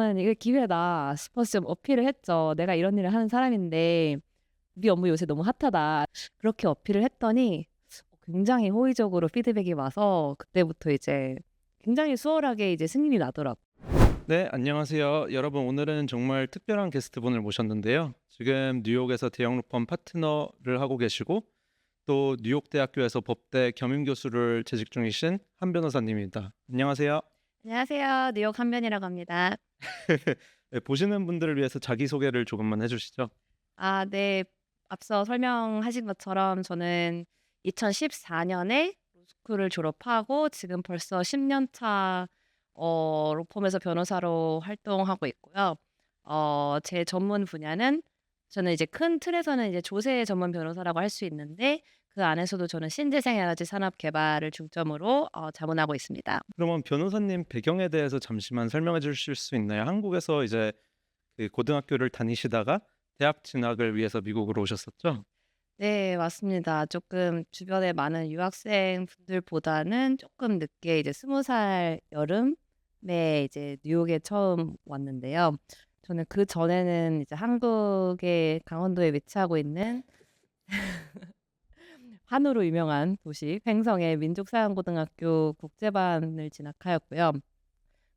그러면 '이게 기회다.' 싶어서 좀 어필을 했죠. "내가 이런 일을 하는 사람인데 우리 업무 요새 너무 핫하다." 그렇게 어필을 했더니 굉장히 호의적으로 피드백이 와서 그때부터 이제 굉장히 수월하게 이제 승인이 나더라고요. 네, 안녕하세요. 여러분, 오늘은 정말 특별한 게스트분을 모셨는데요. 지금 뉴욕에서 대형 로펌 파트너를 하고 계시고 또 뉴욕대학교에서 법대 겸임교수를 재직 중이신 한 변호사님입니다. 안녕하세요. 안녕하세요. 뉴욕 한변이라고 합니다. 네, 보시는 분들을 위해서 자기소개를 조금만 해주시죠. 네. 앞서 설명하신 것처럼 저는 2014 년에 로스쿨을 졸업하고 지금 벌써 10년 차 로펌에서 변호사로 활동하고 있고요. 제 전문 분야는 저는 이제 큰 틀에서는 이제 조세 전문 변호사라고 할 수 있는데 그 안에서도 저는 신재생에너지 산업 개발을 중점으로 자문하고 있습니다. 그러면 변호사님 배경에 대해서 잠시만 설명해 주실 수 있나요? 한국에서 이제 그 고등학교를 다니시다가 대학 진학을 위해서 미국으로 오셨었죠? 네, 맞습니다. 조금 주변에 많은 유학생분들보다는 조금 늦게 이제 20살 여름에 이제 뉴욕에 처음 왔는데요. 저는 그전에는 이제 한국의 강원도에 위치하고 있는 한우로 유명한 도시 횡성의 민족사양고등학교 국제반을 진학하였고요.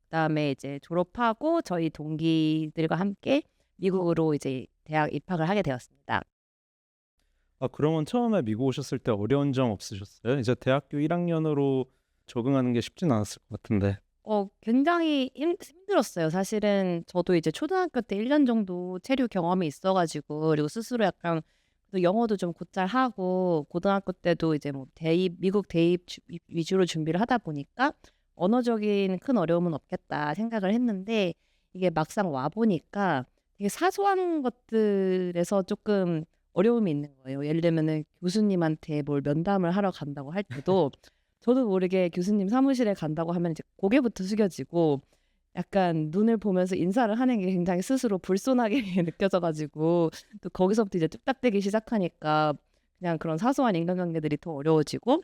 그다음에 이제 졸업하고 저희 동기들과 함께 미국으로 이제 대학 입학을 하게 되었습니다. 그러면 처음에 미국 오셨을 때 어려운 점 없으셨어요? 이제 대학교 1학년으로 적응하는 게 쉽진 않았을 것 같은데. 굉장히 힘들었어요. 사실은 저도 이제 초등학교 때 1년 정도 체류 경험이 있어 가지고 그리고 스스로 약간 또 영어도 좀 곧잘 하고 고등학교 때도 이제 뭐 대입 미국 대입 위주로 준비를 하다 보니까 '언어적인 큰 어려움은 없겠다.' 생각을 했는데 이게 막상 와 보니까 되게 사소한 것들에서 쪼끔 어려움이 있는 거예요. 예를 들면은 교수님한테 뭘 면담을 하러 간다고 할 때도 저도 모르게 교수님 사무실에 간다고 하면 이제 고개부터 숙여지고 약간 눈을 보면서 인사를 하는 게 굉장히 스스로 불손하게 느껴져 가지고 또 거기서부터 이제 뚝딱대기 시작하니까 그냥 그런 사소한 인간관계들이 더 어려워지고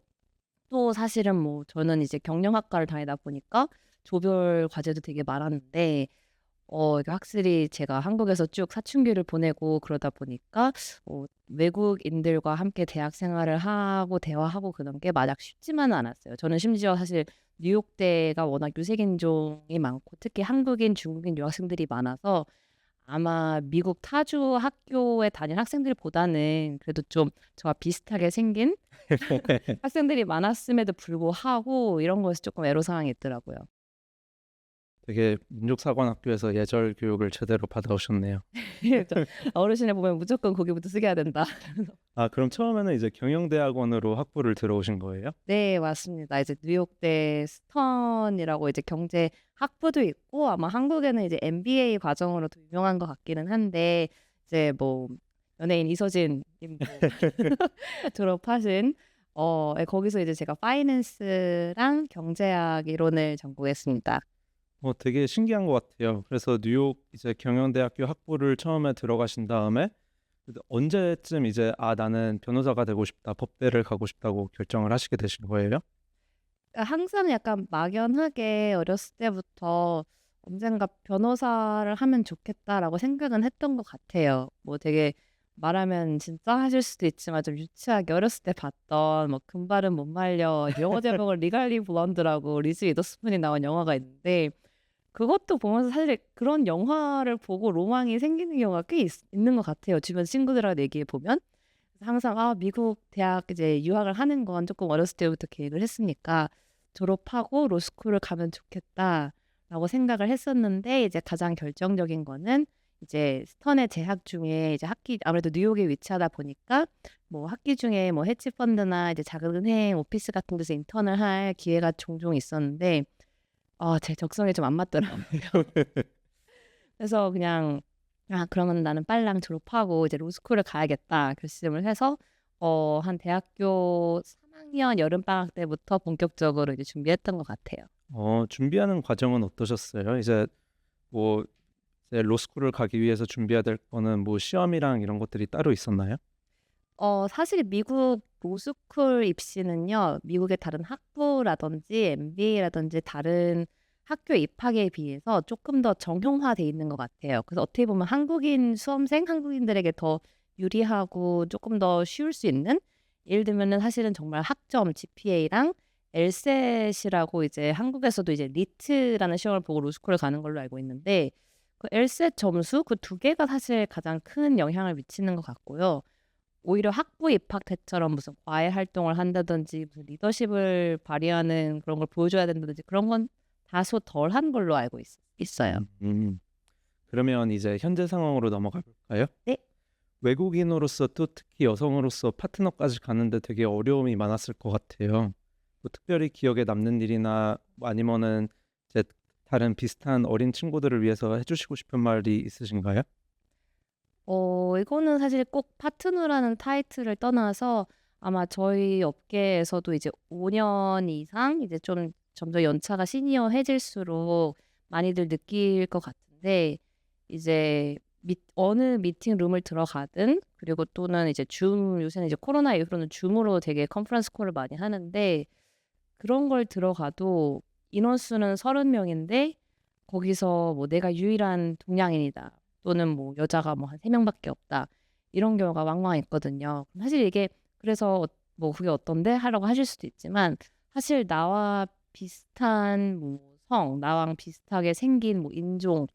또 사실은 뭐 저는 이제 경영학과를 다니다 보니까 조별 과제도 되게 많았는데 이게 확실히 제가 한국에서 쭉 사춘기를 보내고 그러다 보니까 외국인들과 함께 대학 생활을 하고 대화하고 그런 게 마냥 쉽지만은 않았어요. 저는 심지어 사실 뉴욕대가 워낙 유색인종이 많고 특히 한국인, 중국인 유학생들이 많아서 아마 미국 타주 학교에 다닌 학생들보다는 그래도 좀 저와 비슷하게 생긴 학생들이 많았음에도 불구하고 이런 거에서 조금 애로사항이 있더라고요. 되게 민족사관학교에서 예절 교육을 제대로 받아오셨네요. 저 어르신을 보면 무조건 고개부터 숙여야 된다. 그럼 처음에는 이제 경영대학원으로 학부를 들어오신 거예요? 네, 맞습니다. 이제 뉴욕대 스턴이라고 이제 경제 학부도 있고 아마 한국에는 이제 MBA 과정으로 더 유명한 것 같기는 한데 이제 뭐 연예인 이서진 님도 졸업하신 거기서 이제 제가 파이낸스랑 경제학 이론을 전공했습니다. 되게 신기한 것 같아요. 그래서 뉴욕 이제 경영대학교 학부를 처음에 들어가신 다음에 언제쯤 이제 나는 변호사가 되고 싶다, 법대를 가고 싶다고 결정을 하시게 되신 거예요? 그러니까 항상 약간 막연하게 어렸을 때부터 '언젠가 변호사를 하면 좋겠다.'라고 생각은 했던 것 같아요. 뭐 되게 말하면 진짜 하실 수도 있지만 좀 유치하게 어렸을 때 봤던 뭐 금발은 못 말려 영어 제목은 리갈리 블론드라고 리즈 위더스푼이 나온 영화가 있는데 그것도 보면서 사실 그런 영화를 보고 로망이 생기는 경우가 꽤 있는 것 같아요, 주변 친구들하고 얘기해 보면. 그래서 항상 미국 대학 이제 유학을 하는 건 조금 어렸을 때부터 계획을 했으니까 '졸업하고 로스쿨을 가면 좋겠다.'라고 생각을 했었는데 이제 가장 결정적인 거는 이제 스턴에 재학 중에 이제 학기 아무래도 뉴욕에 위치하다 보니까 뭐 학기 중에 뭐 헤지 펀드나 이제 작은 은행 오피스 같은 데서 인턴을 할 기회가 종종 있었는데 제 적성에 좀 안 맞더라고요. 그래서 그냥 '아 그러면 나는 빨랑 졸업하고 이제 로스쿨을 가야겠다.' 결심을 해서 한 대학교 3 학년 여름방학 때부터 본격적으로 이제 준비했던 것 같아요. 준비하는 과정은 어떠셨어요? 이제 뭐 이제 로스쿨을 가기 위해서 준비해야 될 거는 뭐 시험이랑 이런 것들이 따로 있었나요? 사실 미국 로스쿨 입시는요. 미국의 다른 학부라든지 MBA라든지 다른 학교 입학에 비해서 조금 더 정형화돼 있는 것 같아요. 그래서 어떻게 보면 한국인 수험생, 한국인들에게 더 유리하고 조금 더 쉬울 수 있는, 예를 들면은 사실은 정말 학점 GPA랑 LSAT이라고 이제 한국에서도 이제 리트라는 시험을 보고 로스쿨을 가는 걸로 알고 있는데, 그 LSAT 점수 그 두 개가 사실 가장 큰 영향을 미치는 것 같고요. 오히려 학부 입학 때처럼 무슨 과외 활동을 한다든지 무슨 리더십을 발휘하는 그런 걸 보여줘야 된다든지 그런 건 다소 덜한 걸로 알고 있어요. 음. 그러면 이제 현재 상황으로 넘어가 볼까요? 네. 외국인으로서 또 특히 여성으로서 파트너까지 가는데 되게 어려움이 많았을 것 같아요. 뭐 특별히 기억에 남는 일이나 뭐 아니면은 이제 다른 비슷한 어린 친구들을 위해서 해주시고 싶은 말이 있으신가요? 이거는 사실 꼭 파트너라는 타이틀을 떠나서 아마 저희 업계에서도 이제 5년 이상 이제 좀 점점 연차가 시니어해질수록 많이들 느낄 것 같은데, 이제 어느 미팅 룸을 들어가든, 그리고 또는 이제 요새는 이제 코로나 이후로는 줌으로 되게 컨퍼런스 콜을 많이 하는데, 그런 걸 들어가도 인원수는 30명인데 거기서 뭐 "내가 유일한 동양인이다." 또는 뭐 "여자가 뭐 한 3 명밖에 없다." 이런 경우가 왕왕 있거든요. 사실 이게 그래서 뭐 "그게 어떤데?" 하라고 하실 수도 있지만, 사실 나와 비슷한 뭐 나랑 비슷하게 생긴 뭐 인종의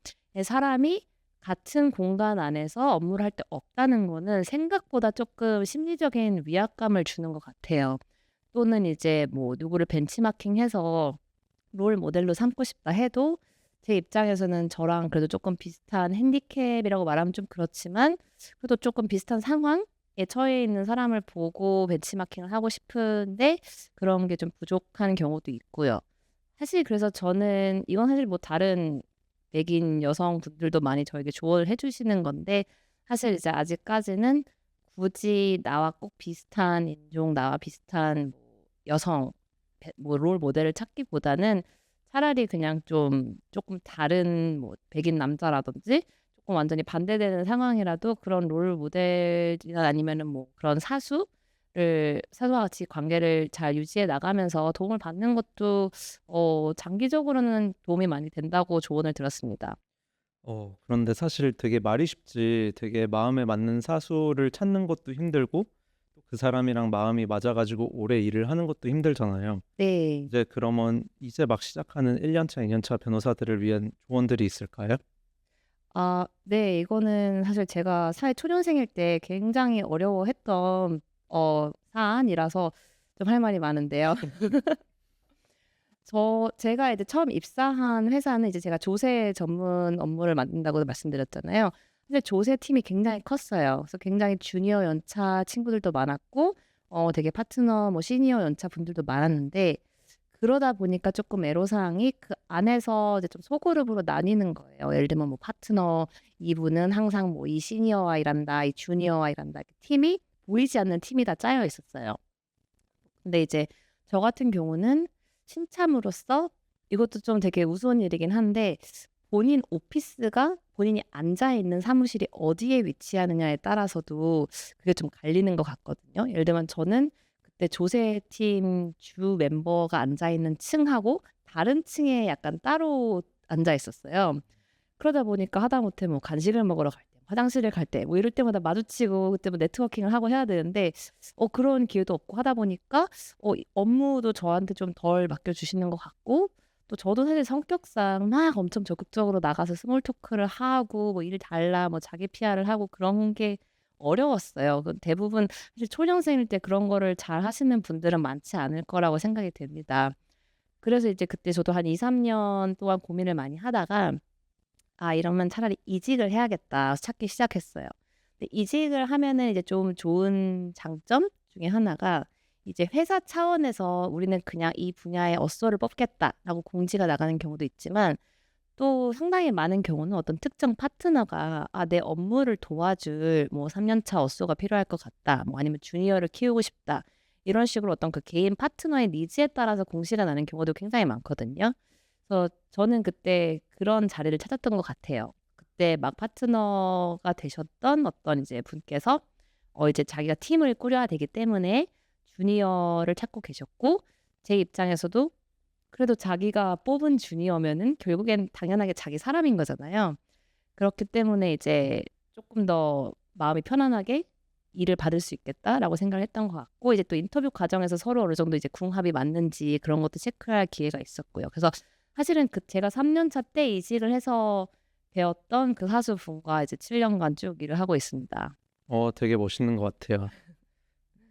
사람이 같은 공간 안에서 업무를 할 때 없다는 거는 생각보다 쪼끔 심리적인 위압감을 주는 것 같아요. 또는 이제 뭐 누구를 벤치마킹해서 롤 모델로 삼고 싶다 해도 제 입장에서는 저랑 그래도 조금 비슷한 핸디캡이라고 말하면 좀 그렇지만, 그래도 조금 비슷한 상황에 처해 있는 사람을 보고 벤치마킹을 하고 싶은데 그런 게 좀 부족한 경우도 있고요. 사실 그래서 저는 이건 사실 뭐 다른 백인 여성분들도 많이 저에게 조언을 해 주시는 건데, 사실 이제 아직까지는 굳이 나와 꼭 비슷한 인종, 나와 비슷한 뭐 여성 뭐 롤 모델을 찾기보다는 차라리 그냥 좀 조금 다른 뭐 백인 남자라든지 조금 완전히 반대되는 상황이라도 그런 롤 모델이나 아니면은 뭐 그런 사수와 같이 관계를 잘 유지해 나가면서 도움을 받는 것도 장기적으로는 도움이 많이 된다고 조언을 들었습니다. 그런데 사실 되게 말이 쉽지 되게 마음에 맞는 사수를 찾는 것도 힘들고 또 그 사람이랑 마음이 맞아 가지고 오래 일을 하는 것도 힘들잖아요. 네. 이제 그러면 이제 막 시작하는 1 년차, 2 년차 변호사들을 위한 조언들이 있을까요? 아 네. 이거는 사실 제가 사회 초년생일 때 굉장히 어려워했던 사안이라서 좀 할 말이 많은데요. 제가 이제 처음 입사한 회사는 이제 제가 조세 전문 업무를 맡는다고 말씀드렸잖아요. 근데 조세 팀이 굉장히 컸어요. 그래서 굉장히 주니어 연차 친구들도 많았고 되게 파트너 뭐 시니어 연차 분들도 많았는데, 그러다 보니까 조금 애로사항이 그 안에서 이제 좀 소그룹으로 나뉘는 거예요. 예를 들면 뭐 파트너 이분은 항상 뭐 이 시니어와 일한다, 이 주니어와 일한다. 이렇게 팀이 보이지 않는 팀이 다 짜여 있었어요. 근데 이제 저 같은 경우는 신참으로서, 이것도 좀 되게 우스운 일이긴 한데, 본인 오피스가 본인이 앉아 있는 사무실이 어디에 위치하느냐에 따라서도 그게 좀 갈리는 것 같거든요. 예를 들면 저는 그때 조세팀 주 멤버가 앉아 있는 층하고 다른 층에 약간 따로 앉아 있었어요. 그러다 보니까 하다못해 뭐 간식을 먹으러 갈 때, 화장실을 갈 때 뭐 이럴 때마다 마주치고 그때 뭐 네트워킹을 하고 해야 되는데 그런 기회도 없고 하다 보니까 이 업무도 저한테 좀 덜 맡겨 주시는 것 같고, 또 저도 사실 성격상 막 엄청 적극적으로 나가서 스몰 토크를 하고 뭐 일 달라 뭐 자기 PR을 하고 그런 게 어려웠어요. 대부분 사실 초년생일 때 그런 거를 잘하시는 분들은 많지 않을 거라고 생각이 됩니다. 그래서 이제 그때 저도 한 2-3년 동안 고민을 많이 하다가 '아 이러면 차라리 이직을 해야겠다.' 찾기 시작했어요. 근데 이직을 하면은 이제 좀 좋은 장점 중에 하나가, 이제 회사 차원에서 우리는 그냥 "이 분야에 어쏘를 뽑겠다."라고 공지가 나가는 경우도 있지만, 또 상당히 많은 경우는 어떤 특정 파트너가 내 업무를 도와줄 뭐 3 년차 어쏘가 필요할 것 같다." 뭐 아니면 "주니어를 키우고 싶다." 이런 식으로 어떤 그 개인 파트너의 니즈에 따라서 공시가 나는 경우도 굉장히 많거든요. 그래서 저는 그때 그런 자리를 찾았던 것 같아요. 그때 막 파트너가 되셨던 어떤 이제 분께서 이제 자기가 팀을 꾸려야 되기 때문에 주니어를 찾고 계셨고, 제 입장에서도 그래도 자기가 뽑은 주니어면은 결국엔 당연하게 자기 사람인 거잖아요. 그렇기 때문에 이제 조금 더 마음이 편안하게 '일을 받을 수 있겠다.'라고 생각을 했던 것 같고, 이제 또 인터뷰 과정에서 서로 어느 정도 이제 궁합이 맞는지 그런 것도 체크할 기회가 있었고요. 그래서 사실은 제가 3년 차 때 이직을 해서 배웠던 그 사수분과 이제 7 년간 쭉 일을 하고 있습니다. 되게 멋있는 것 같아요.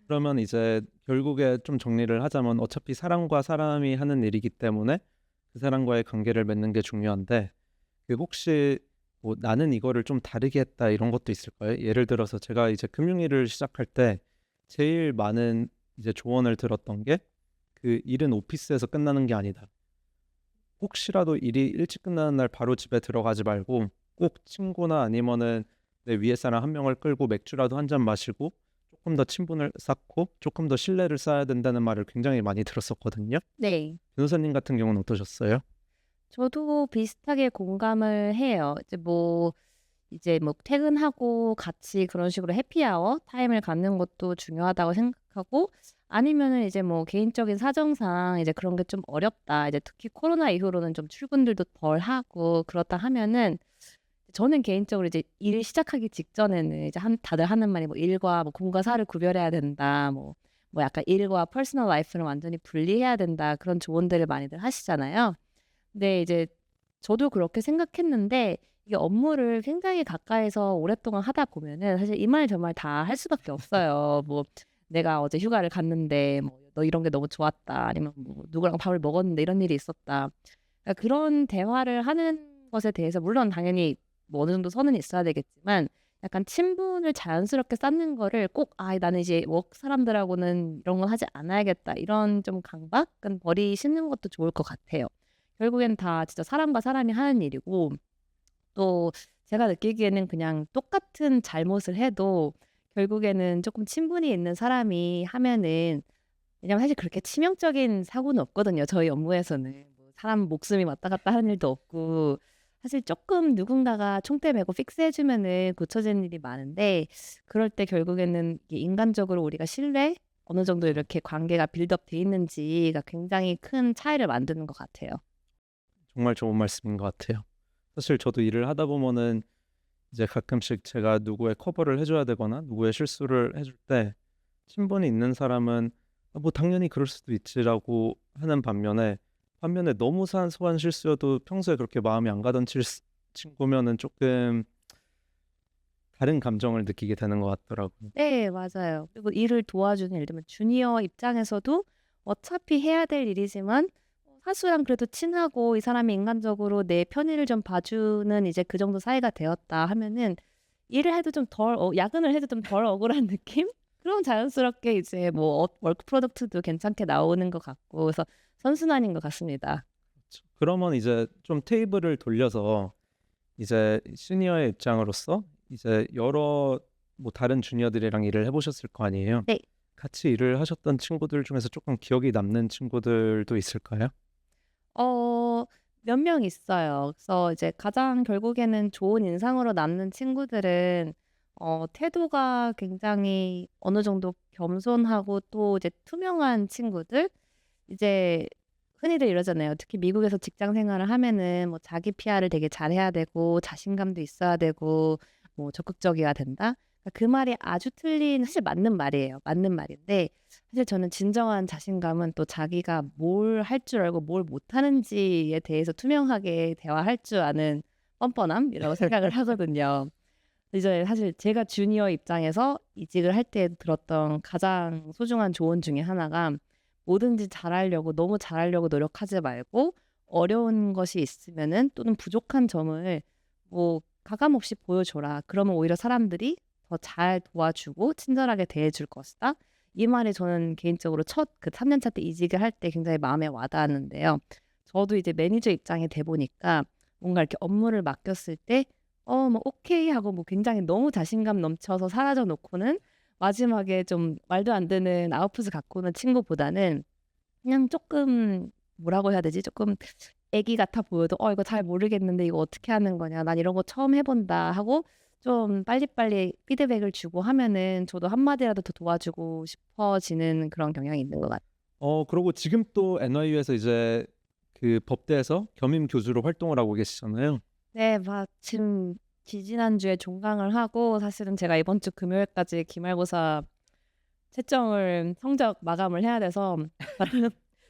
그러면 이제 결국에 좀 정리를 하자면 어차피 사람과 사람이 하는 일이기 때문에 그 사람과의 관계를 맺는 게 중요한데 그 혹시 뭐 '나는 이거를 좀 다르게 했다.' 이런 것도 있을까요? 예를 들어서 제가 이제 금융일을 시작할 때 제일 많은 이제 조언을 들었던 게 그 "일은 오피스에서 끝나는 게 아니다. 혹시라도 일이 일찍 끝나는 날 바로 집에 들어가지 말고 꼭 친구나 아니면은 내 위에 사람 한 명을 끌고 맥주라도 한 잔 마시고 조금 더 친분을 쌓고 조금 더 신뢰를 쌓아야 된다."는 말을 굉장히 많이 들었었거든요. 네. 변호사님 같은 경우는 어떠셨어요? 저도 비슷하게 공감을 해요. 이제 뭐 퇴근하고 같이 그런 식으로 해피아워 타임을 갖는 것도 중요하다고 생각하고, 아니면은 이제 뭐 개인적인 사정상 이제 그런 게 좀 어렵다, 이제 특히 코로나 이후로는 좀 출근들도 덜 하고 그렇다 하면은, 저는 개인적으로 이제 일 시작하기 직전에는 이제 다들 하는 말이 뭐 "일과 뭐 공과 사를 구별해야 된다." 뭐 약간 "일과 퍼스널 라이프는 완전히 분리해야 된다." 그런 조언들을 많이들 하시잖아요. 근데 이제 저도 그렇게 생각했는데, 이게 업무를 굉장히 가까이서 오랫동안 하다 보면은 사실 이 말 저 말 다 할 수밖에 없어요. 뭐 "내가 어제 휴가를 갔는데 뭐 너 이런 게 너무 좋았다." 아니면 뭐 "누구랑 밥을 먹었는데 이런 일이 있었다." 그러니까 그런 대화를 하는 것에 대해서 물론 당연히 뭐 어느 정도 선은 있어야 되겠지만, 약간 친분을 자연스럽게 쌓는 거를 꼭 '아 나는 이제 웍 사람들하고는 이런 건 하지 않아야겠다.' 이런 좀 강박은 버리시는 것도 좋을 것 같아요. 결국엔 다 진짜 사람과 사람이 하는 일이고, 또 제가 느끼기에는 그냥 똑같은 잘못을 해도 결국에는 쪼끔 친분이 있는 사람이 하면은, 왜냐면 사실 그렇게 치명적인 사고는 없거든요, 저희 업무에서는. 뭐 사람 목숨이 왔다 갔다 하는 일도 없고, 사실 쪼끔 누군가가 총대 메고 픽스해 주면은 고쳐지는 일이 많은데, 그럴 때 결국에는 이게 인간적으로 우리가 신뢰, 어느 정도 이렇게 관계가 빌드업 돼 있는지가 굉장히 큰 차이를 만드는 것 같아요. 정말 좋은 말씀인 것 같아요. 사실 저도 일을 하다 보면은 이제 가끔씩 제가 누구의 커버를 해 줘야 되거나 누구의 실수를 해줄 때 친분이 있는 사람은 '아 뭐 당연히 그럴 수도 있지.'라고 하는 반면에 너무 사소한 실수여도 평소에 그렇게 마음이 안 가던 친구면은 쪼끔 다른 감정을 느끼게 되는 것 같더라고요. 네, 맞아요. 그리고 일을 도와주는, 예를 들면 주니어 입장에서도 어차피 해야 될 일이지만 사수랑 그래도 친하고 이 사람이 인간적으로 내 편의를 좀 봐주는 이제 그 정도 사이가 되었다 하면은, 일을 해도 좀 야근을 해도 좀 덜 억울한 느낌? 그럼 자연스럽게 이제 뭐 워크 프로덕트도 괜찮게 나오는 것 같고, 그래서 선순환인 것 같습니다. 그러면 이제 좀 테이블을 돌려서 이제 시니어의 입장으로서 이제 여러 뭐 다른 주니어들이랑 일을 해 보셨을 거 아니에요. 네. 같이 일을 하셨던 친구들 중에서 쪼끔 기억이 남는 친구들도 있을까요? 어 몇 명 있어요. 그래서 이제 가장 결국에는 좋은 인상으로 남는 친구들은 태도가 굉장히 어느 정도 겸손하고 또 이제 투명한 친구들. 이제 흔히들 이러잖아요. 특히 미국에서 직장 생활을 하면은 뭐 자기 PR을 되게 잘해야 되고 자신감도 있어야 되고 뭐 적극적이어야 된다. 그러니까 그 말이 아주 틀린, 사실 맞는 말이에요. 맞는 말인데, 사실 저는 진정한 자신감은 또 자기가 뭘 할 줄 알고 뭘 못하는지에 대해서 투명하게 대화할 줄 아는 뻔뻔함이라고 생각을 하거든요. 이제 사실 제가 주니어 입장에서 이직을 할 때 들었던 가장 소중한 조언 중에 하나가, 뭐든지 잘하려고 너무 잘하려고 노력하지 말고 어려운 것이 있으면은 또는 부족한 점을 뭐 가감없이 보여줘라. 그러면 오히려 사람들이 더 잘 도와주고 친절하게 대해줄 것이다. 이 말이 저는 개인적으로 첫 그 3 년차 때 이직을 할 때 굉장히 마음에 와 닿았는데요. 저도 이제 매니저 입장이 돼 보니까 뭔가 이렇게 업무를 맡겼을 때 뭐 "오케이." 하고 뭐 굉장히 너무 자신감 넘쳐서 사라져 놓고는 마지막에 좀 말도 안 되는 아웃풋을 갖고 오는 친구보다는, 그냥 쪼끔 뭐라고 해야 되지? 쪼끔 애기 같아 보여도 이거 잘 모르겠는데 이거 어떻게 하는 거냐. 난 이런 거 처음 해 본다." 하고 좀 빨리빨리 피드백을 주고 하면은 저도 한 마디라도 더 도와주고 싶어지는 그런 경향이 있는 것 같아요. 그러고 지금 또 NYU에서 이제 그 법대에서 겸임 교수로 활동을 하고 계시잖아요. 네, 마침 지지난주에 종강을 하고 사실은 제가 이번 주 금요일까지 기말고사 채점을 성적 마감을 해야 돼서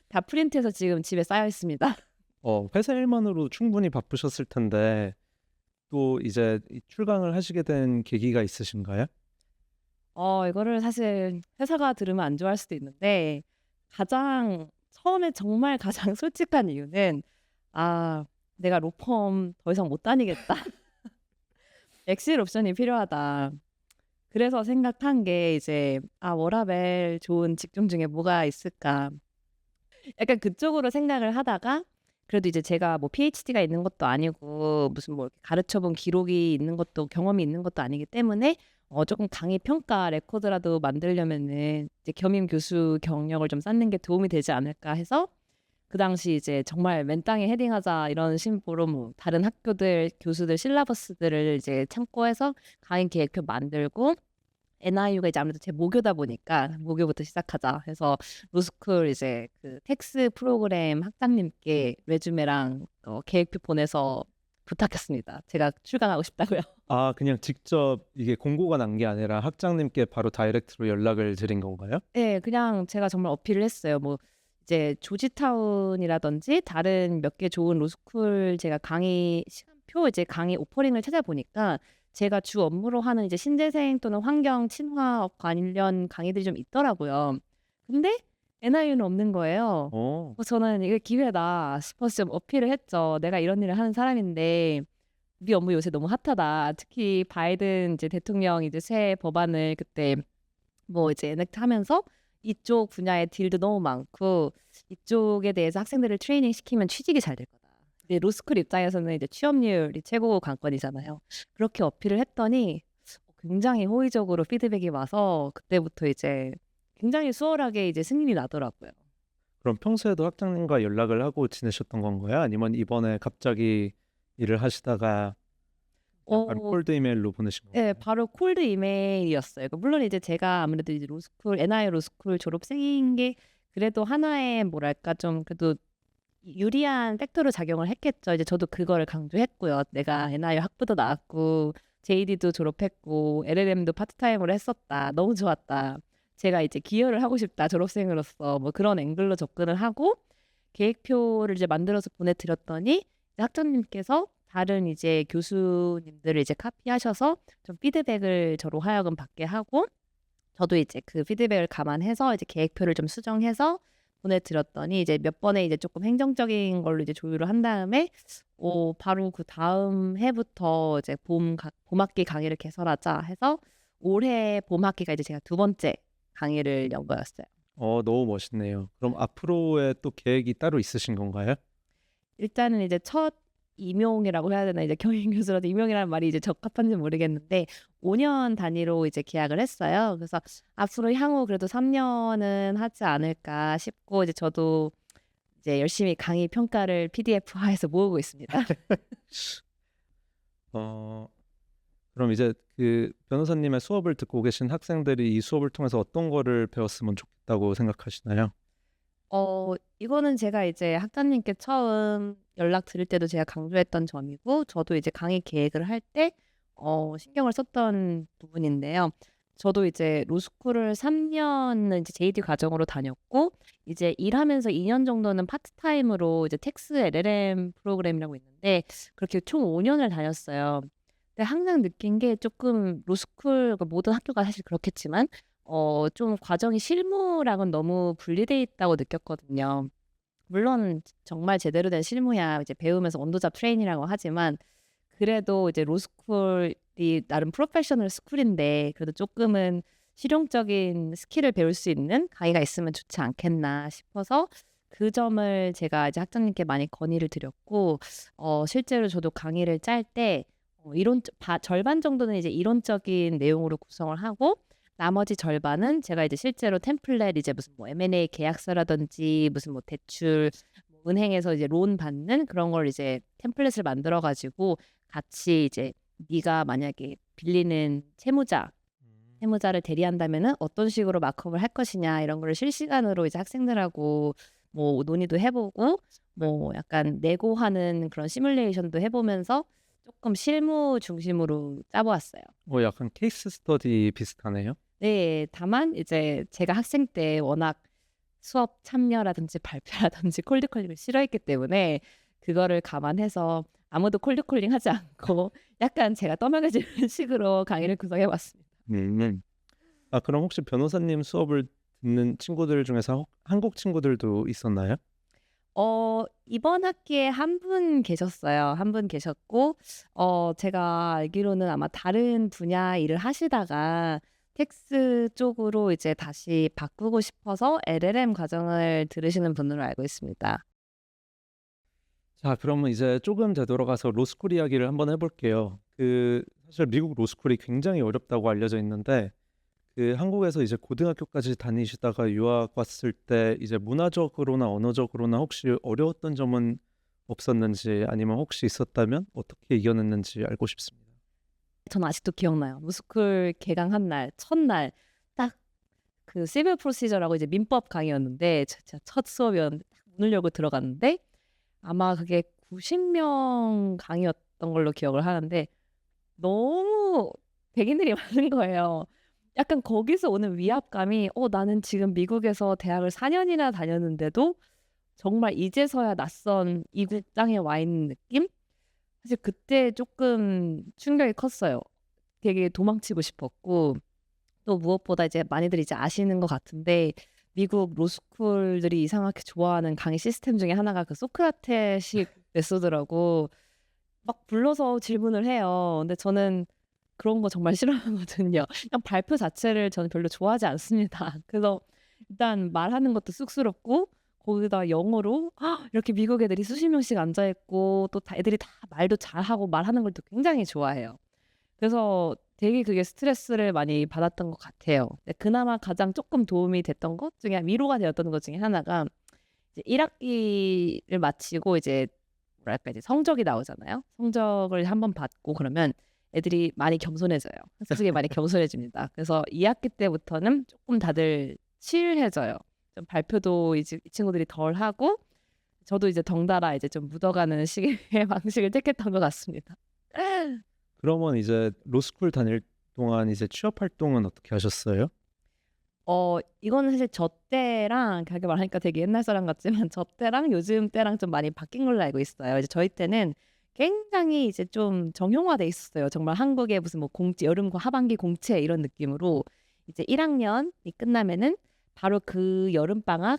다 프린트해서 지금 집에 쌓여 있습니다. 회사 일만으로 충분히 바쁘셨을 텐데 또 이제 이 출강을 하시게 된 계기가 있으신가요? 이거를 사실 회사가 들으면 안 좋아할 수도 있는데 가장 처음에 정말 가장 솔직한 이유는 아, 내가 로펌 더 이상 못 다니겠다. 엑셀 옵션이 필요하다. 그래서 생각한 게 이제 워라밸 좋은 직종 중에 뭐가 있을까? 약간 그쪽으로 생각을 하다가 그래도 이제 제가 뭐 PhD가 있는 것도 아니고 무슨 뭐 이렇게 가르쳐 본 기록이 있는 것도 경험이 있는 것도 아니기 때문에 조금 강의 평가 레코드라도 만들려면은 이제 겸임 교수 경력을 좀 쌓는 게 도움이 되지 않을까 해서 그 당시 이제 정말 맨땅에 헤딩하자 이런 심보로 뭐 다른 학교들 교수들 실라버스들을 이제 참고해서 강의 계획표 만들고 NIU가 이제 아무래도 제 모교다 보니까 모교부터 시작하자 해서 로스쿨 이제 그 텍스 프로그램 학장님께 레주메랑 계획표 보내서 부탁했습니다. 제가 출강하고 싶다고요. 아, 그냥 직접 이게 공고가 난 게 아니라 학장님께 바로 다이렉트로 연락을 드린 건가요? 네, 그냥 제가 정말 어필을 했어요. 뭐 이제 조지타운이라든지 다른 몇 개 좋은 로스쿨 제가 강의 시간표 이제 강의 오퍼링을 찾아보니까 제가 주 업무로 하는 이제 신재생 또는 환경 친화업 관련 강의들이 좀 있더라고요. 근데 NIU는 없는 거예요. 어. 저는 이게 기회다 싶어서 좀 어필을 했죠. 내가 이런 일을 하는 사람인데 우리 업무 요새 너무 핫하다. 특히 바이든 이제 대통령 이제 새 법안을 그때 뭐 이제 엔액트 하면서 이쪽 분야의 딜도 너무 많고 이쪽에 대해서 학생들을 트레이닝 시키면 취직이 잘 될 거다. 근데 로스쿨 입장에서는 이제 취업률이 최고 관건이잖아요. 그렇게 어필을 했더니 굉장히 호의적으로 피드백이 와서 그때부터 이제 굉장히 수월하게 이제 승인이 나더라고요. 그럼 평소에도 학장님과 연락을 하고 지내셨던 건가요? 아니면 이번에 갑자기 일을 하시다가 약간 어, 콜드 이메일로 보내신 네, 건가요? 바로 콜드 이메일이었어요. 물론 이제 제가 아무래도 이제 로스쿨, NIU 로스쿨 졸업생인 게 그래도 하나의 뭐랄까 좀 그래도 유리한 팩터로 작용을 했겠죠. 이제 저도 그거를 강조했고요. 내가 NIU 학부도 나왔고 JD도 졸업했고 LLM도 파트타임으로 했었다. 너무 좋았다. 제가 이제 기여를 하고 싶다. 졸업생으로서 뭐 그런 앵글로 접근을 하고 계획표를 이제 만들어서 보내드렸더니 이제 학장님께서 다른 이제 교수님들을 이제 카피하셔서 좀 피드백을 저로 하여금 받게 하고 저도 이제 그 피드백을 감안해서 이제 계획표를 좀 수정해서 보내드렸더니 이제 몇 번의 이제 조금 행정적인 걸로 이제 조율을 한 다음에 바로 그 다음 해부터 이제 봄학기 강의를 개설하자 해서 올해 봄학기가 이제 제가 두 번째 강의를 연 거였어요. 너무 멋있네요. 그럼 앞으로의 또 계획이 따로 있으신 건가요? 일단은 이제 첫 임용이라고 해야 되나 이제 경영 교수라도 임용이라는 말이 이제 적합한지 모르겠는데 5년 단위로 이제 계약을 했어요. 그래서 앞으로 향후 그래도 3년은 하지 않을까 싶고 이제 저도 이제 열심히 강의 평가를 PDF화해서 모으고 있습니다. 어, 그럼 이제 그 변호사님의 수업을 듣고 계신 학생들이 이 수업을 통해서 어떤 거를 배웠으면 좋겠다고 생각하시나요? 이거는 제가 이제 학장님께 처음 연락 드릴 때도 제가 강조했던 점이고 저도 이제 강의 계획을 할 때 신경을 썼던 부분인데요. 저도 이제 로스쿨을 3년은 이제 JD 과정으로 다녔고 이제 일하면서 2년 정도는 파트타임으로 이제 텍스 LLM 프로그램이라고 있는데 그렇게 총 5년을 다녔어요. 근데 항상 느낀 게 조금 로스쿨 모든 학교가 사실 그렇겠지만 좀 과정이 실무랑은 너무 분리돼 있다고 느꼈거든요. 물론 정말 제대로 된 실무야 이제 배우면서 온도잡 트레이닝이라고 하지만 그래도 이제 로스쿨이 나름 프로페셔널 스쿨인데 그래도 조금은 실용적인 스킬을 배울 수 있는 강의가 있으면 좋지 않겠나 싶어서 그 점을 제가 이제 학장님께 많이 건의를 드렸고 실제로 저도 강의를 짤 때 절반 정도는 이제 이론적인 내용으로 구성을 하고 나머지 절반은 제가 이제 실제로 템플릿 이제 무슨 뭐 M&A 계약서라든지 무슨 뭐 대출 뭐 은행에서 이제 론 받는 그런 걸 이제 템플릿을 만들어 가지고 같이 이제 네가 만약에 빌리는 채무자를 대리한다면은 어떤 식으로 마크업을 할 것이냐 이런 거를 실시간으로 이제 학생들하고 뭐 논의도 해 보고 뭐 약간 내고하는 그런 시뮬레이션도 해 보면서 쪼끔 실무 중심으로 짜 보았어요. 약간 케이스 스터디 비슷하네요. 네. 다만 이제 제가 학생 때 워낙 수업 참여라든지 발표라든지 콜드콜링을 싫어했기 때문에 그거를 감안해서 아무도 콜드콜링 하지 않고 약간 제가 떠먹여지는 식으로 강의를 구성해 봤습니다. 음. 그럼 혹시 변호사님 수업을 듣는 친구들 중에서 한국 친구들도 있었나요? 이번 학기에 한 분 계셨어요. 한 분 계셨고 제가 알기로는 아마 다른 분야 일을 하시다가 텍스 쪽으로 이제 다시 바꾸고 싶어서 LLM 과정을 들으시는 분으로 알고 있습니다. 자, 그러면 이제 조금 되돌아가서 로스쿨 이야기를 한번 해볼게요. 사실 미국 로스쿨이 굉장히 어렵다고 알려져 있는데, 한국에서 이제 고등학교까지 다니시다가 유학 왔을 때 이제 문화적으로나 언어적으로나 혹시 어려웠던 점은 없었는지, 아니면 혹시 있었다면 어떻게 이겨냈는지 알고 싶습니다. 저는 아직도 기억나요. 로스쿨 개강한 날 첫날 딱 그 시빌 프로시저라고 이제 민법 강의였는데 진짜 첫 수업이었는데 딱 문을 열고 들어갔는데 아마 그게 90명 강의였던 걸로 기억을 하는데 너무 백인들이 많은 거예요. 약간 거기서 오는 위압감이 나는 지금 미국에서 대학을 4 년이나 다녔는데도 정말 이제서야 낯선 이국 땅에 와 있는 느낌? 사실 그때 쪼끔 충격이 컸어요. 되게 도망치고 싶었고 또 무엇보다 이제 많이들 이제 아시는 것 같은데 미국 로스쿨들이 이상하게 좋아하는 강의 시스템 중에 하나가 그 소크라테식 메소드라고 막 불러서 질문을 해요. 근데 저는 그런 거 정말 싫어하거든요. 그냥 발표 자체를 저는 별로 좋아하지 않습니다. 그래서 일단 말하는 것도 쑥스럽고 거기다 영어로 이렇게 미국 애들이 수십 명씩 앉아 있고 또 다 애들이 다 말도 잘하고 말하는 걸 또 굉장히 좋아해요. 그래서 되게 그게 스트레스를 많이 받았던 것 같아요. 근데 그나마 가장 쪼끔 도움이 됐던 것 중에 위로가 되었던 것 중에 하나가 이제 1 학기를 마치고 이제 뭐랄까 이제 성적이 나오잖아요. 성적을 한번 받고 그러면 애들이 많이 겸손해져요. 스스로 많이 겸손해집니다. 그래서 2 학기 때부터는 쪼끔 다들 chill해져요. 좀 발표도 이제 이 친구들이 덜 하고 저도 이제 덩달아 이제 좀 묻어가는 식의 방식을 택했던 것 같습니다. 그러면 이제 로스쿨 다닐 동안 이제 취업 활동은 어떻게 하셨어요? 이거는 사실 저 때랑 그렇게 말하니까 되게 옛날 사람 같지만 저 때랑 요즘 때랑 좀 많이 바뀐 걸로 알고 있어요. 이제 저희 때는 굉장히 이제 좀 정형화돼 있었어요. 정말 한국의 무슨 뭐 공채 여름과 하반기 공채 이런 느낌으로 이제 1 학년이 끝나면은 바로 그 여름 방학에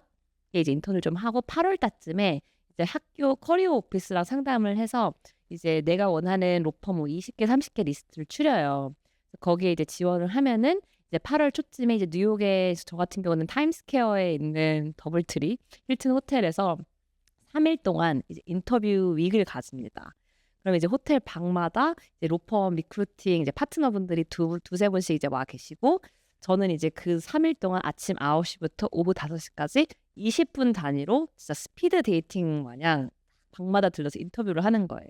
이제 인턴을 좀 하고 8월 달쯤에 이제 학교 커리어 오피스랑 상담을 해서 이제 내가 원하는 로펌 뭐 20개 30개 리스트를 추려요. 거기에 이제 지원을 하면은 이제 8월 초쯤에 이제 뉴욕에 저 같은 경우는 타임스퀘어에 있는 더블트리 힐튼 호텔에서 3일 동안 이제 인터뷰 윅을 가집니다. 그럼 이제 호텔 방마다 이제 로펌 리크루팅 이제 파트너분들이 두세 분씩 이제 와 계시고 저는 이제 그 3일 동안 아침 9 시부터 오후 5 시까지 20분 단위로 진짜 스피드 데이팅 마냥 방마다 들러서 인터뷰를 하는 거예요.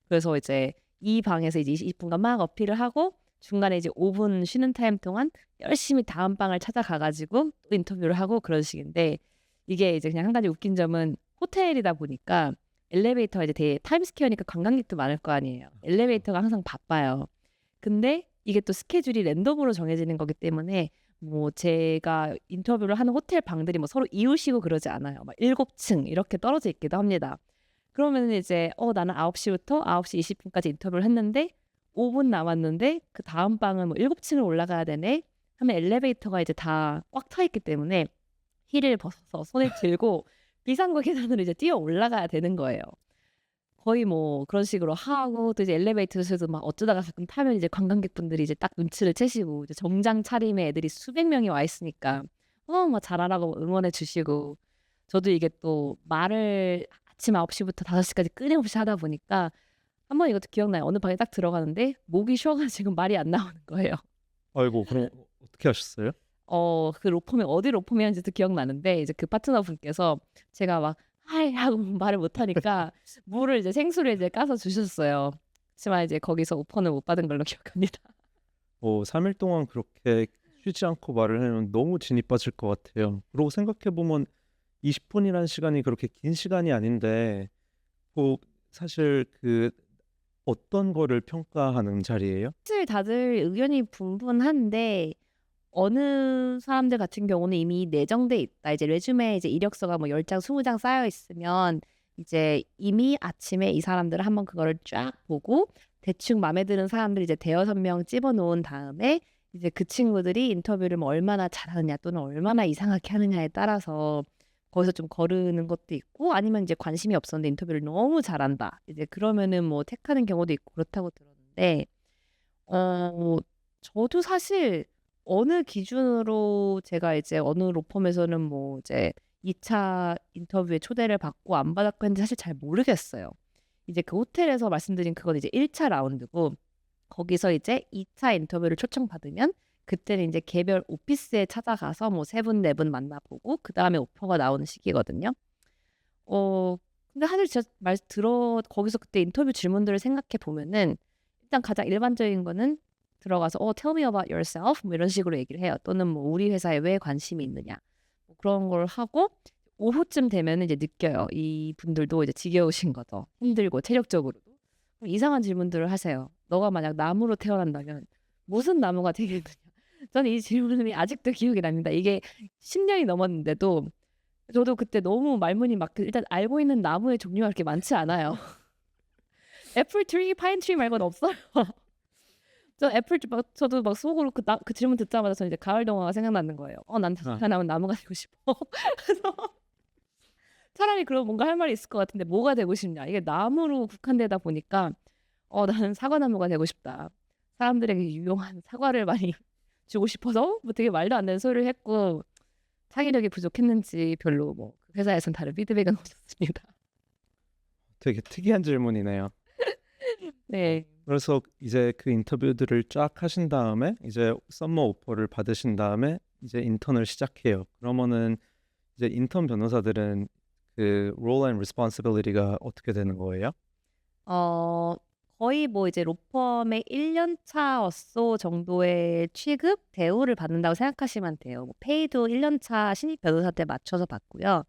그래서 이제 이 방에서 이제 20 분간 막 어필을 하고 중간에 이제 5분 쉬는 타임 동안 열심히 다음 방을 찾아가 가지고 또 인터뷰를 하고 그런 식인데 이게 이제 그냥 한 가지 웃긴 점은 호텔이다 보니까 엘리베이터가 이제 되게 타임스퀘어니까 관광객도 많을 거 아니에요. 엘리베이터가 항상 바빠요. 근데 이게 또 스케줄이 랜덤으로 정해지는 거기 때문에 뭐 제가 인터뷰를 하는 호텔 방들이 뭐 서로 이웃이고 그러지 않아요. 막 7 층 이렇게 떨어져 있기도 합니다. 그러면은 이제 나는 9 시부터 9시 20 분까지 인터뷰를 했는데 5분 남았는데 그다음 방은 뭐 7 층을 올라가야 되네 하면 엘리베이터가 이제 다 꽉 차 있기 때문에 힐을 벗어서 손에 들고 비상구 계단으로 이제 뛰어 올라가야 되는 거예요. 거의 뭐 그런 식으로 하고 또 이제 엘리베이터에서도 막 어쩌다가 가끔 타면 이제 관광객분들이 이제 딱 눈치를 채시고 이제 정장 차림의 애들이 수백 명이 와 있으니까 막 잘하라고 응원해 주시고 저도 이게 또 말을 아침 9 시부터 5 시까지 끊임없이 하다 보니까 한 번 이것도 기억나요. 어느 방에 딱 들어가는데 목이 쉬어 가지고 말이 안 나오는 거예요. 아이고, 그럼 어떻게 하셨어요? 그 로펌이 어디 로펌이었는지도 기억나는데 이제 그 파트너분께서 제가 막 "하이." 하고 말을 못 하니까 물을 이제 생수를 이제 까서 주셨어요. 그치만 이제 거기서 오퍼는 못 받은 걸로 기억합니다. 3일 동안 그렇게 쉬지 않고 말을 하면 너무 진이 빠질 것 같아요. 그러고 생각해 보면 20분이라는 시간이 그렇게 긴 시간이 아닌데 뭐 사실 어떤 거를 평가하는 자리예요? 사실 다들 의견이 분분한데 어느 사람들 같은 경우는 이미 내정돼 있다. 이제 레주메에 이제 이력서가 뭐 10장 20장 쌓여 있으면 이제 이미 아침에 이 사람들은 한번 그거를 쫙 보고 대충 마음에 드는 사람들 이제 대여섯 명 집어 놓은 다음에 이제 그 친구들이 인터뷰를 뭐 얼마나 잘하느냐 또는 얼마나 이상하게 하느냐에 따라서 거기서 좀 거르는 것도 있고 아니면 이제 관심이 없었는데 인터뷰를 너무 잘한다. 이제 그러면은 뭐 택하는 경우도 있고 그렇다고 들었는데 어 저도 사실 어느 기준으로 제가 이제 어느 로펌에서는 뭐 이제 2차 인터뷰에 초대를 받고 안 받았고 했는지 사실 잘 모르겠어요. 이제 그 호텔에서 말씀드린 그건 이제 1차 라운드고 거기서 이제 2차 인터뷰를 초청받으면 그때는 인제 개별 오피스에 찾아가서 뭐 3분 4분 만나 보고 그다음에 오퍼가 나오는 시기거든요. 어 근데 사실 제가 말 들어 거기서 그때 인터뷰 질문들을 생각해 보면은 일단 가장 일반적인 거는 들어가서 "Tell me about yourself." 뭐 이런 식으로 얘기를 해요. 또는 뭐 "우리 회사에 왜 관심이 있느냐." 뭐 그런 걸 하고 오후쯤 되면은 이제 느껴요. 이분들도 이제 지겨우신 거죠. 힘들고 체력적으로도. 그럼 이상한 질문들을 하세요. "너가 만약 나무로 태어난다면 무슨 나무가 되겠느냐?" 저는 이 질문이 아직도 기억이 납니다. 이게 10 년이 넘었는데도 저도 그때 너무 말문이 막혀 일단 알고 있는 나무의 종류가 그렇게 많지 않아요. 애플 트리, 파인 트리 말고는 없어요. 저 애플 트 막 저도 막 속으로 그 질문 듣자마자 저는 이제 가을 동화가 생각나는 거예요. 난 아, 태어나면 나무가 되고 싶어." 그래서 차라리 그럼 뭔가 할 말이 있을 것 같은데 뭐가 되고 싶냐. 이게 나무로 국한되다 보니까 나는 사과나무가 되고 싶다. 사람들에게 유용한 사과를 많이 주고 싶어서 뭐 되게 말도 안 되는 소리를 했고 창의력이 부족했는지 별로 뭐 그 회사에선 다른 피드백은 없었습니다. 되게 특이한 질문이네요. 네. 그래서 이제 그 인터뷰들을 쫙 하신 다음에 이제 썸머 오퍼를 받으신 다음에 이제 인턴을 시작해요. 그러면은 이제 인턴 변호사들은 그 role and responsibility가 어떻게 되는 거예요? 어 거의 뭐 이제 로펌의 1년 차 엇소 정도의 취급, 대우를 받는다고 생각하시면 돼요. 뭐 페이도 1년 차 신입 변호사 때 맞춰서 받고요.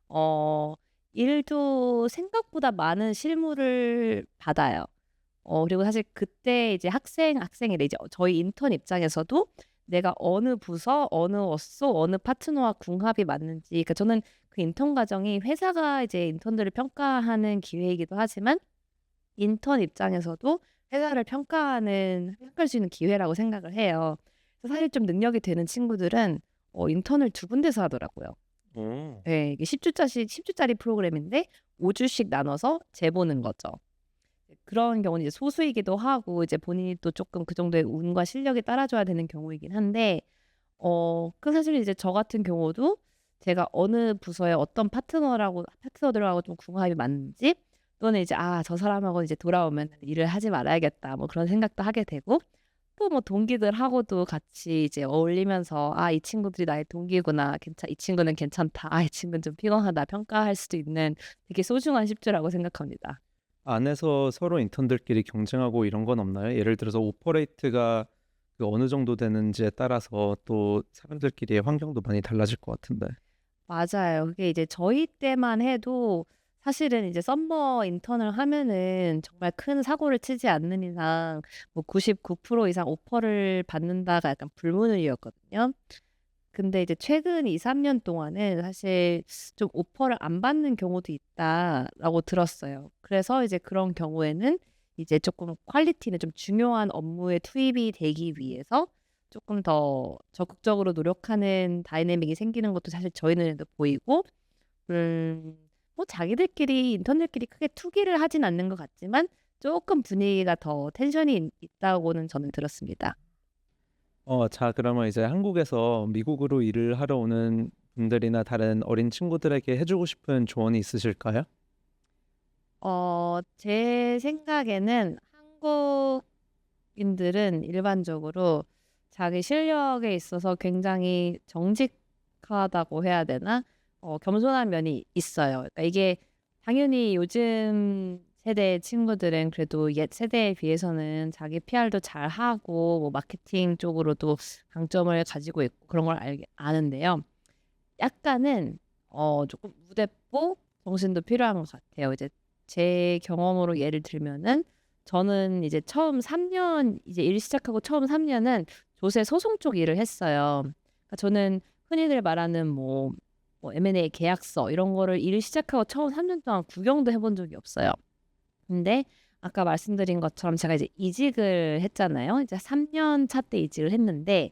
어 일도 생각보다 많은 실무를 받아요. 그리고 사실 그때 이제 학생이래 이제 저희 인턴 입장에서도 내가 어느 부서, 어느 엇소, 어느 파트너와 궁합이 맞는지 그러니까 저는 그 인턴 과정이 회사가 이제 인턴들을 평가하는 기회이기도 하지만 인턴 입장에서도 회사를 평가할 수 있는 기회라고 생각을 해요. 그래서 사실 좀 능력이 되는 친구들은 인턴을 두 군데서 하더라고요. 오. 예. 이게 10 주짜리 프로그램인데 5 주씩 나눠서 재보는 거죠. 그런 경우는 이제 소수이기도 하고 이제 본인이 또 쪼끔 그 정도의 운과 실력이 따라줘야 되는 경우이긴 한데 그 사실 이제 저 같은 경우도 제가 어느 부서의 어떤 파트너들하고 좀 궁합이 맞는지 또는 이제 '아 저 사람하고는 이제 돌아오면 일을 하지 말아야겠다.' 뭐 그런 생각도 하게 되고 또 뭐 동기들하고도 같이 이제 어울리면서 '아 이 친구들이 나의 동기구나. 이 친구는 괜찮다. 아 이 친구는 좀 피곤하다.' 평가할 수도 있는 되게 소중한 10 주라고 생각합니다. 안에서 서로 인턴들끼리 경쟁하고 이런 건 없나요? 예를 들어서 오퍼 레이트가 어느 정도 되는지에 따라서 또 사람들끼리의 환경도 많이 달라질 것 같은데. 맞아요. 그게 이제 저희 때만 해도 사실은 이제 썸머 인턴을 하면은 정말 큰 사고를 치지 않는 이상 뭐 99% 이상 오퍼를 받는다가 약간 불문율이었거든요. 근데 이제 최근 2-3년 동안은 사실 좀 오퍼를 안 받는 경우도 있다라고 들었어요. 그래서 이제 그런 경우에는 이제 쪼끔 퀄리티는 좀 중요한 업무에 투입이 되기 위해서 쪼끔 더 적극적으로 노력하는 다이내믹이 생기는 것도 사실 저희 눈에도 보이고 음 뭐 자기들끼리 인턴들끼리 크게 투기를 하진 않는 것 같지만 쪼끔 분위기가 더 텐션이 있다고는 저는 들었습니다. 자, 그러면 이제 한국에서 미국으로 일을 하러 오는 분들이나 다른 어린 친구들에게 해 주고 싶은 조언이 있으실까요? 제 생각에는 한국인들은 일반적으로 자기 실력에 있어서 굉장히 정직하다고 해야 되나? 겸손한 면이 있어요. 그러니까 이게 당연히 요즘 세대 친구들은 그래도 옛 세대에 비해서는 자기 PR도 잘하고 뭐 마케팅 쪽으로도 강점을 가지고 있고 그런 걸 아는데요. 약간은 조금 무대뽀 정신도 필요한 것 같아요. 이제 제 경험으로 예를 들면은 저는 이제 처음 3년 이제 일 시작하고 처음 3 년은 조세 소송 쪽 일을 했어요. 그러니까 저는 흔히들 말하는 뭐 M&A 계약서 이런 거를 일 시작하고 처음 3년 동안 구경도 해본 적이 없어요. 근데 아까 말씀드린 것처럼 제가 이제 이직을 했잖아요. 이제 3년 차 때 이직을 했는데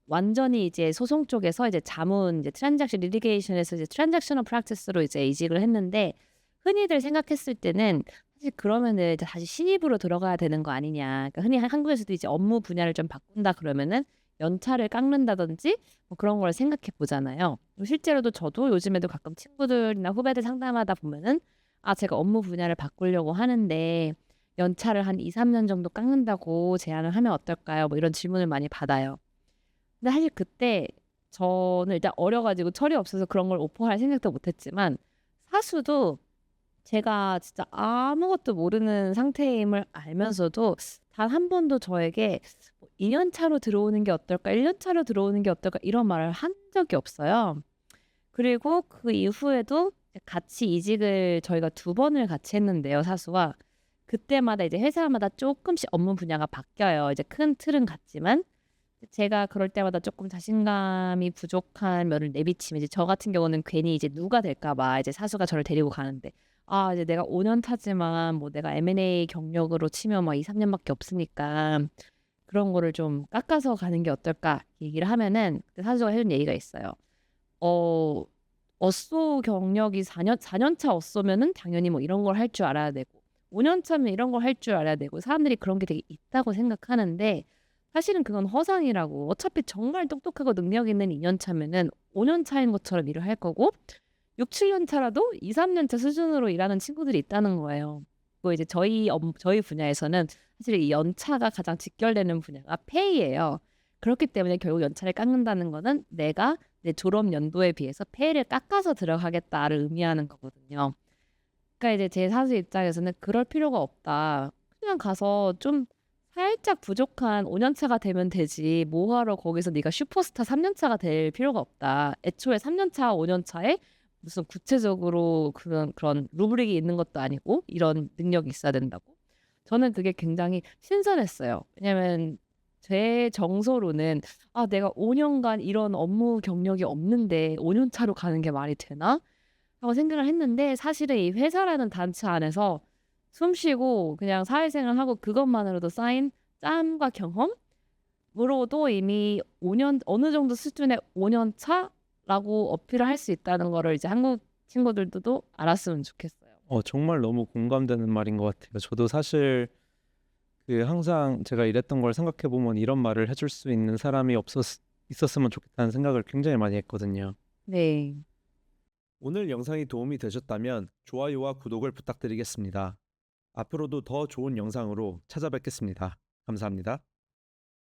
완전히 이제 소송 쪽에서 이제 자문 이제 트랜잭션 리티게이션에서 이제 트랜잭셔널 프랙티스로 이제 이직을 했는데 흔히들 생각했을 때는 사실 그러면은 이제 다시 신입으로 들어가야 되는 거 아니냐. 그러니까 흔히 한국에서도 이제 업무 분야를 좀 바꾼다 그러면은 연차를 깎는다든지 뭐 그런 걸 생각해 보잖아요. 실제로도 저도 요즘에도 가끔 친구들이나 후배들 상담하다 보면은 제가 업무 분야를 바꾸려고 하는데 연차를 한 2-3년 정도 깎는다고 제안을 하면 어떨까요?" 뭐 이런 질문을 많이 받아요. 근데 사실 그때 저는 일단 어려 가지고 철이 없어서 그런 걸 오퍼할 생각도 못 했지만 사수도 제가 진짜 아무것도 모르는 상태임을 알면서도 단 한 번도 저에게 뭐 "2년 차로 들어오는 게 어떨까? 1년 차로 들어오는 게 어떨까?" 이런 말을 한 적이 없어요. 그리고 그 이후에도 이제 같이 이직을 저희가 2번을 같이 했는데요, 사수와. 그때마다 이제 회사마다 쪼끔씩 업무 분야가 바뀌어요. 이제 큰 틀은 같지만 제가 그럴 때마다 쪼끔 자신감이 부족한 면을 내비치면 이제 저 같은 경우는 괜히 이제 누가 될까 봐 이제 사수가 저를 데리고 가는데 이제 내가 5년 차지만 뭐 내가 M&A 경력으로 치면 막 2-3 년밖에 없으니까 그런 거를 좀 깎아서 가는 게 어떨까 얘기를 하면은 그때 사수가 해 준 얘기가 있어요. 어 어쏘 경력이 4년 차 어쏘면은 당연히 뭐 이런 걸 할 줄 알아야 되고 5년 차면 이런 걸 할 줄 알아야 되고 사람들이 그런 게 되게 있다고 생각하는데 사실은 그건 허상이라고. 어차피 정말 똑똑하고 능력 있는 2년 차면은 5년 차인 것처럼 일을 할 거고 6-7년 차라도 2-3년 차 수준으로 일하는 친구들이 있다는 거예요. 그리고 이제 저희 분야에서는 사실 이 연차가 가장 직결되는 분야가 페이예요. 그렇기 때문에 결국 연차를 깎는다는 거는 내가 내 졸업 연도에 비해서 페이를 깎아서 들어가겠다를 의미하는 거거든요. 그러니까 이제 제 사수 입장에서는 '그럴 필요가 없다. 그냥 가서 좀 살짝 부족한 5년 차가 되면 되지 뭐 하러 거기서 네가 슈퍼스타 3년 차가 될 필요가 없다. 애초에 3년 차, 5년 차에 무슨 구체적으로 그런 루브릭이 있는 것도 아니고 이런 능력이 있어야 된다고. 저는 그게 굉장히 신선했어요. 왜냐면 제 정서로는 '아 내가 5 년간 이런 업무 경력이 없는데 5년 차로 가는 게 말이 되나?' 하고 생각을 했는데 사실은 이 회사라는 단체 안에서 숨 쉬고 그냥 사회생활하고 그것만으로도 쌓인 짬과 경험으로도 이미 5년 어느 정도 수준의 5년 차라고 어필을 할 수 있다는 거를 이제 한국 친구들도 알았으면 좋겠어요. 정말 너무 공감되는 말인 것 같아요. 저도 사실 항상 제가 일했던 걸 생각해 보면 이런 말을 해줄 수 있는 사람이 있었으면 좋겠다는 생각을 굉장히 많이 했거든요. 네. 오늘 영상이 도움이 되셨다면 좋아요와 구독을 부탁드리겠습니다. 앞으로도 더 좋은 영상으로 찾아뵙겠습니다. 감사합니다.